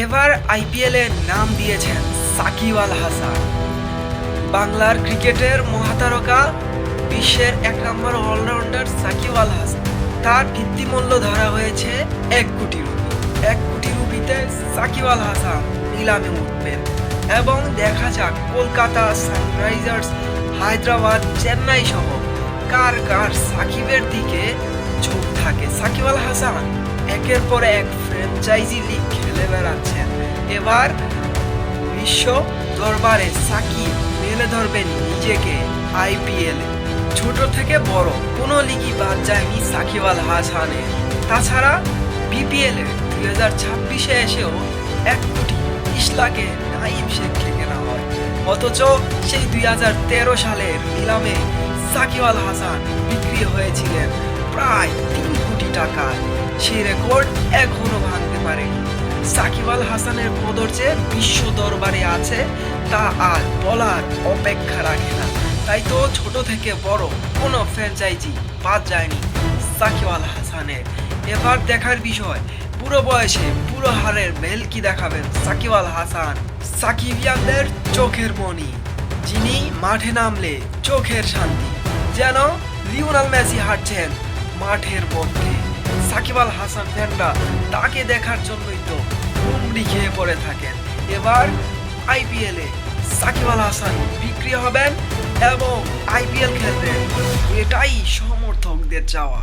এবার আইপিএলে নাম দিয়েছেন সাকিব আল হাসান। বাংলার ক্রিকেটের মহাতারকা, বিশ্বের 1 নম্বর অলরাউন্ডার সাকিব আল হাসান। তার ভিত্তিমূল্য ধরা হয়েছে 1 কোটি রুপি। 1 কোটি রুপিতে সাকিব আল হাসান নিলামে উঠবেন এবং দেখা যাক কলকাতা, সানরাইজার্স হায়দ্রাবাদ, চেন্নাই সহ কার কার সাকিবের দিকে ঝোঁক থাকে। সাকিব আল হাসান একের পর এক ফ্র্যাঞ্চাইজি লিগ খেলে বেড়াচ্ছেন। এবার বিশ্ব দরবারে সাকিব মেলে ধরবেন নিজেকে আইপিএল। ছোট থেকে বড় কোনো লিগই বাদ যায়নি সাকিব আল হাসানের। তাছাড়া বিপিএল 2026-এ এসেও 1 কোটি 30 লাখে নাইম শেখকে কেনা হয়। অথচ সেই 2013 সালের নিলামে সাকিব আল হাসান বিক্রি হয়েছিলেন প্রায় 3 কোটি টাকায়। সেই রেকর্ড এখনো ভাঙতে পারেনি। সাকিব আল হাসানের কদর যে বিশ্ব দরবারে আছে তা আর বলার অপেক্ষা রাখে না। তাই তো ছোট থেকে বড় কোনো ফ্র্যাঞ্চাইজি বাদ যায়নি সাকিব আল হাসানের। এবার দেখার বিষয়, পুরো বয়সে পুরো হারের ভেলকি দেখাবেন সাকিব আল হাসান। সাকিবিয়ানদের চোখের মণি, যিনি মাঠে নামলে চোখের শান্তি। যেন লিওনেল মেসি হাঁটছেন মাঠের মধ্যে। সাকিব আল হাসান ফ্যানরা তাকে দেখার জন্যই তো হুমড়ি খেয়ে পড়ে থাকেন। এবার আইপিএলে সাকিব আল হাসান বিক্রি হবেন এবং আইপিএল খেলবেন, এটাই সমর্থকদের চাওয়া।